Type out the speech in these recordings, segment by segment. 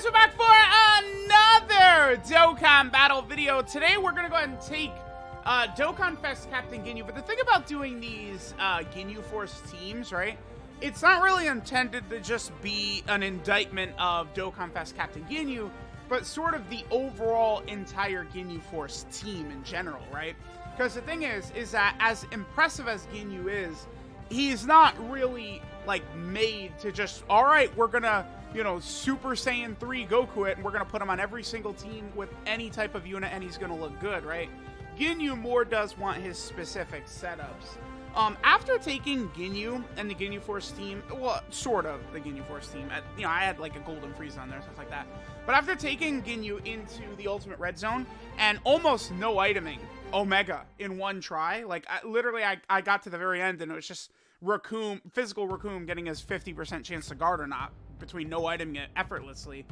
guys, we're back for another Dokkan battle video. Today we're gonna go ahead and take DOKKANFEST Captain GINYU. But the thing about doing these GINYU Force teams, right? It's not really intended to just be an indictment of DOKKANFEST Captain GINYU, but sort of the overall entire GINYU Force team in general, right? Because the thing is that as impressive as GINYU is, he's not really like made to just, all right, we're gonna, you know, Super Saiyan 3 Goku it, and we're gonna put him on every single team with any type of unit, and he's gonna look good, right? GINYU more does want his specific setups. After taking GINYU and the GINYU Force team, well, sort of the GINYU Force team, you know, I had like a Golden Frieza on there, stuff like that. But after taking GINYU into the Ultimate Red Zone and almost no iteming Omega in one try, like I got to the very end and it was just Raccoon, physical Raccoon getting his 50% chance to guard or not between no iteming it effortlessly.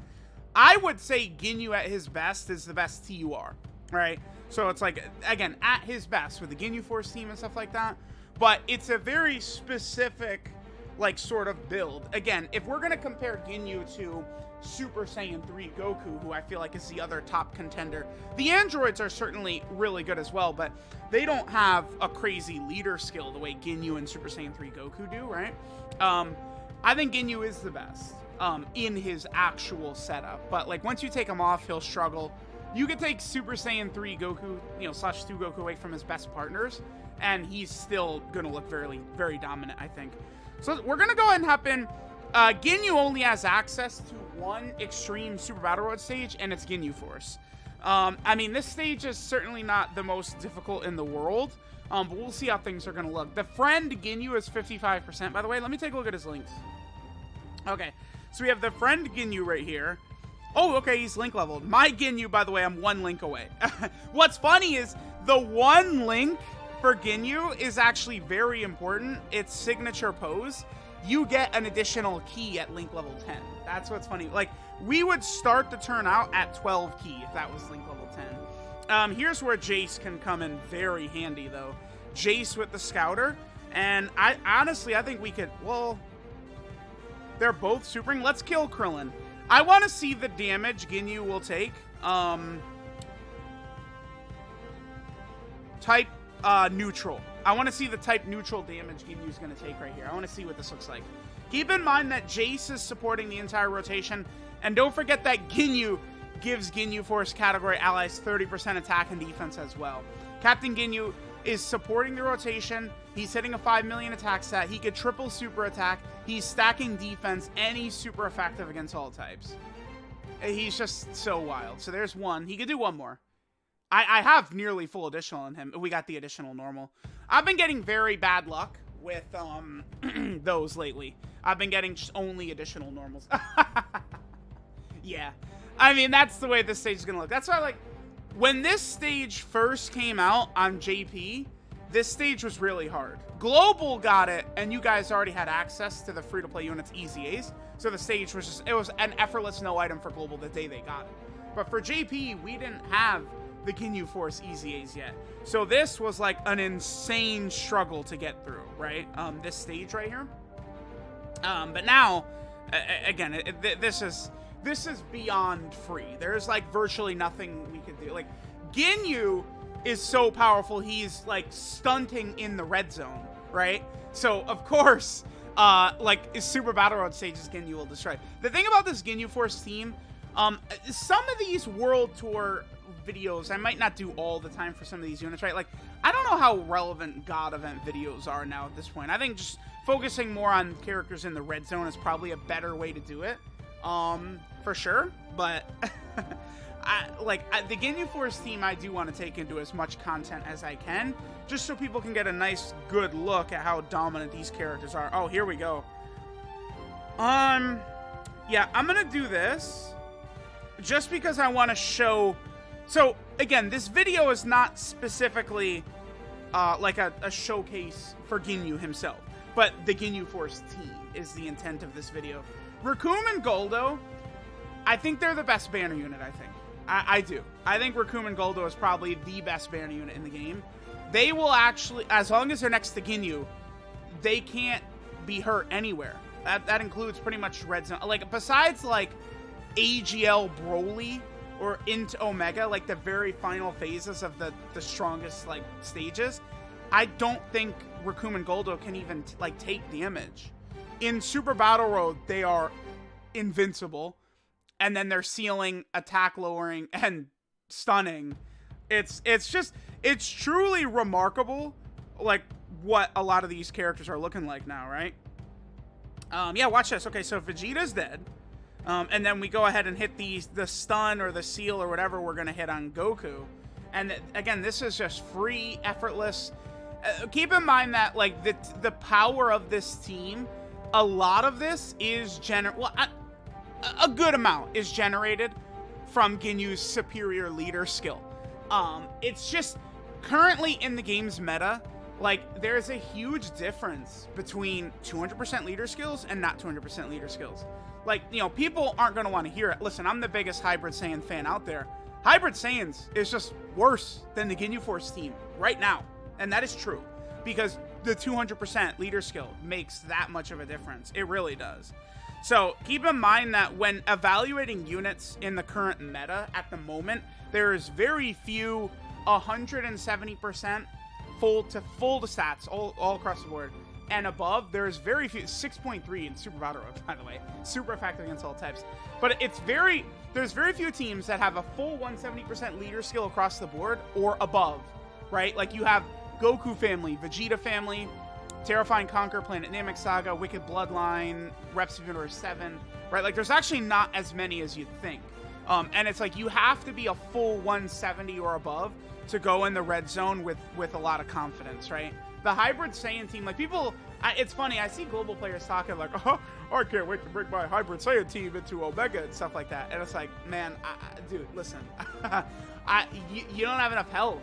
I would say GINYU at his best is the best TUR, right? So it's like, again, at his best with the GINYU Force team and stuff like that. But it's a very specific, like, sort of build. Again, if we're going to compare GINYU to Super Saiyan 3 Goku, who I feel like is the other top contender, the androids are certainly really good as well, but they don't have a crazy leader skill the way GINYU and Super Saiyan 3 Goku do, right? I think GINYU is the best in his actual setup. But, like, once you take him off, he'll struggle. You could take Super Saiyan 3 Goku, you know, / 2 Goku away from his best partners, and he's still going to look very, very dominant, I think. So we're going to go ahead and hop in. GINYU only has access to one extreme Super Battle Road stage, and it's GINYU Force. I mean, this stage is certainly not the most difficult in the world, but we'll see how things are going to look. The friend GINYU is 55%, by the way. Let me take a look at his links. Okay, so we have the friend GINYU right here. Oh, okay, he's link leveled. My GINYU, by the way, I'm one link away. What's funny is the one link for GINYU is actually very important. It's signature pose. You get an additional key at link level 10. That's what's funny. Like, we would start the turn out at 12 key if that was link level 10. Here's where Jace can come in very handy, though. Jace with the Scouter. And I honestly think we could, well, they're both supering. Let's kill Krillin. I want to see the damage GINYU will take. Type neutral. I want to see the type neutral damage GINYU is going to take right here. I want to see what this looks like. Keep in mind that Jace is supporting the entire rotation. And don't forget that GINYU gives GINYU Force category allies 30% attack and defense as well. Captain GINYU is supporting the rotation. He's hitting a 5 million attack stat. He could triple super attack. He's stacking defense, and he's super effective against all types. He's just so wild. So there's one. He could do one more. I have nearly full additional in him. We got the additional normal. I've been getting very bad luck with those lately. I've been getting just only additional normals. Yeah. I mean, that's the way this stage is going to look. That's why, like, when this stage first came out on JP, this stage was really hard. Global got it, and you guys already had access to the free-to-play units Easy A's. So the stage was just, it was an effortless no item for Global the day they got it. But for JP, we didn't have the GINYU Force Easy A's yet. So this was like an insane struggle to get through, right? This stage right here. But now, again, this is beyond free. There's like virtually nothing we could do. Like, GINYU is so powerful, he's like stunting in the red zone, right? So of course, like Super Battle Road stages GINYU will destroy. The thing about this GINYU Force team, some of these World Tour videos, I might not do all the time for some of these units, right? Like, I don't know how relevant God event videos are now at this point. I think just focusing more on characters in the red zone is probably a better way to do it, for sure. But the GINYU Force team, I do want to take into as much content as I can, just so people can get a nice, good look at how dominant these characters are. Oh, here we go. Yeah, I'm gonna do this just because I want to show. So again, this video is not specifically like a showcase for GINYU himself, but the GINYU Force team is the intent of this video. Raccoon and Goldo, I think they're the best banner unit, I think. I do. I think Raccoon and Goldo is probably the best banner unit in the game. They will actually, as long as they're next to GINYU, they can't be hurt anywhere. That includes pretty much red zone. Like, besides, like, AGL Broly or into Omega, like the very final phases of the strongest like stages, I don't think Recoome and Goldo can even like take the image. In Super Battle Road, they are invincible, and then their ceiling, attack lowering, and stunning. It's truly remarkable, like what a lot of these characters are looking like now, right? Yeah, watch this. Okay, so Vegeta's dead. And then we go ahead and hit the stun or the seal or whatever we're going to hit on Goku. And again, this is just free, effortless. Keep in mind that like the power of this team, a lot of this is a good amount is generated from Ginyu's superior leader skill. It's just currently in the game's meta, like there's a huge difference between 200% leader skills and not 200% leader skills. Like, you know, people aren't going to want to hear it. Listen, I'm the biggest Hybrid Saiyan fan out there. Hybrid Saiyans is just worse than the Ginyu Force team right now. And that is true because the 200% leader skill makes that much of a difference. It really does. So keep in mind that when evaluating units in the current meta at the moment, there's very few 170% full to stats all across the board. And above, there's very few, 6.3 in Super Battle Road, by the way. Super effective against all types. But there's very few teams that have a full 170% leader skill across the board or above, right? Like you have Goku family, Vegeta family, Terrifying Conquer, Planet Namek Saga, Wicked Bloodline, Reps of Universe 7, right? Like there's actually not as many as you'd think. And it's like you have to be a full 170 or above to go in the red zone with a lot of confidence, right? The Hybrid Saiyan team, like people, it's funny, I see global players talking like, oh, I can't wait to bring my Hybrid Saiyan team into Omega and stuff like that. And it's like, man, dude, listen, you don't have enough health.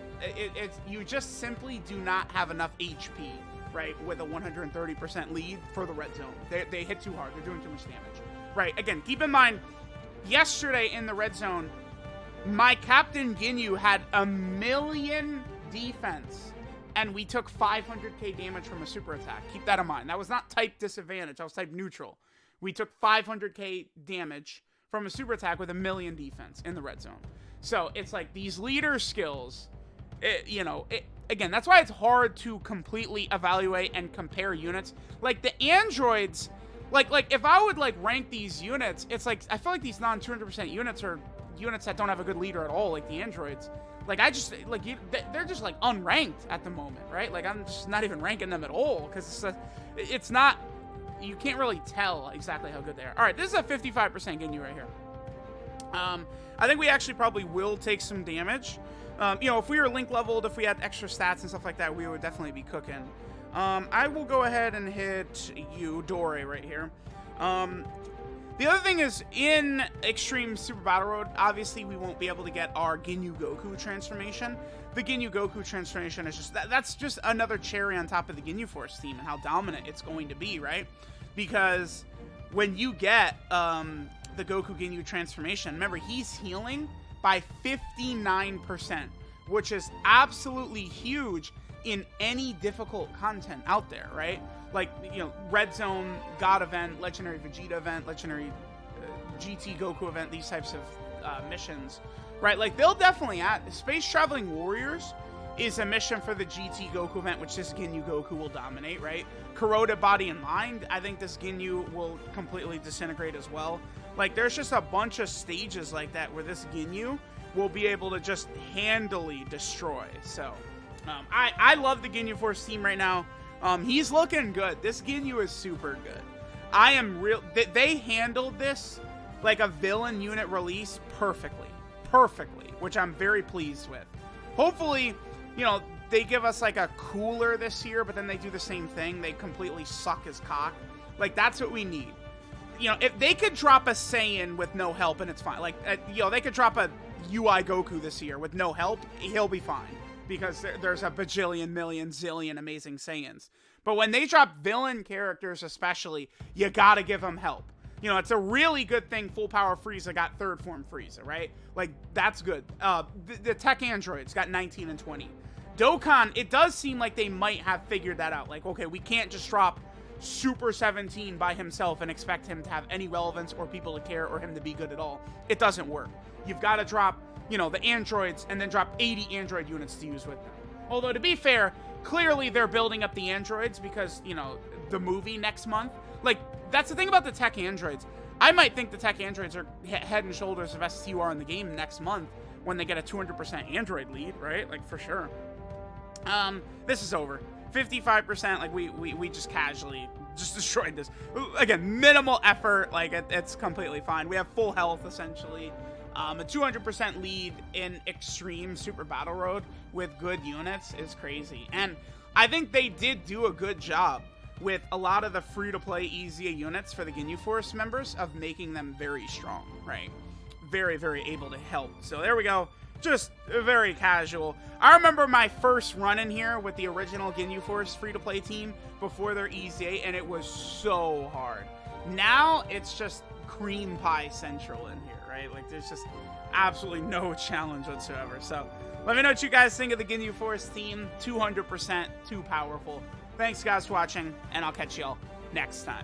You just simply do not have enough HP, right? With a 130% lead for the red zone. They hit too hard. They're doing too much damage, right? Again, keep in mind, yesterday in the red zone, my Captain Ginyu had 1,000,000 defense. And we took 500k damage from a super attack. Keep that in mind. That was not type disadvantage. That was type neutral. We took 500k damage from a super attack with 1,000,000 defense in the red zone. So it's like these leader skills, again, that's why it's hard to completely evaluate and compare units. Like the androids, like if I would like rank these units, it's like, I feel like these non 200% units are units that don't have a good leader at all, like the androids. Like, they're just, like, unranked at the moment, right? Like, I'm just not even ranking them at all, because it's not, you can't really tell exactly how good they are. All right, this is a 55% Ginyu right here. I think we actually probably will take some damage. If we were link leveled, if we had extra stats and stuff like that, we would definitely be cooking. I will go ahead and hit you, Dore, right here. The other thing is, in Extreme Super Battle Road, obviously we won't be able to get our Ginyu Goku transformation. The Ginyu Goku transformation is just, that's just another cherry on top of the Ginyu Force team and how dominant it's going to be, right? Because when you get the Goku Ginyu transformation, remember, he's healing by 59%, which is absolutely huge in any difficult content out there, right? Like, Red Zone, God event, Legendary Vegeta event, Legendary GT Goku event, these types of missions, right? Like, they'll definitely add. Space Traveling Warriors is a mission for the GT Goku event, which this Ginyu Goku will dominate, right? Corroded Body and Mind, I think this Ginyu will completely disintegrate as well. Like, there's just a bunch of stages like that where this Ginyu will be able to just handily destroy. So, I love the Ginyu Force team right now. He's looking good. This Ginyu is super good. I am real. They handled this like a villain unit release perfectly, which I'm very pleased with. Hopefully, they give us like a cooler this year, but then they do the same thing. They completely suck his cock. Like, that's what we need. If they could drop a Saiyan with no help and it's fine. Like, they could drop a UI Goku this year with no help, he'll be fine. Because there's a bajillion, million, zillion amazing Saiyans. But when they drop villain characters especially, you gotta give them help. It's a really good thing Full Power Frieza got third form Frieza, right? Like, that's good. The tech androids got 19 and 20. Dokkan, it does seem like they might have figured that out. Like, okay, we can't just drop Super 17 by himself and expect him to have any relevance or people to care or him to be good at all. It doesn't work. You've got to drop, you know, the androids and then drop 80 android units to use with them. Although, to be fair, clearly they're building up the androids because, you know, the movie next month. Like, that's the thing about the tech androids. I might think the tech androids are head and shoulders of STR in the game next month when they get a 200% android lead, right? Like, for sure. This is over. 55%, like, we just casually just destroyed this. Again, minimal effort, like, it's completely fine. We have full health, essentially. A 200% lead in extreme super battle road with good units is crazy. And I think they did do a good job with a lot of the free-to-play easier units for the GINYU Force members of making them very strong, right? Very, very able to help. So there we go. Just very casual. I remember my first run in here with the original GINYU Force free-to-play team before their EZA, and it was so hard. Now, it's just cream pie central in here, right? Like, there's just absolutely no challenge whatsoever. So, let me know what you guys think of the GINYU Force team. 200% too powerful. Thanks, guys, for watching, and I'll catch y'all next time.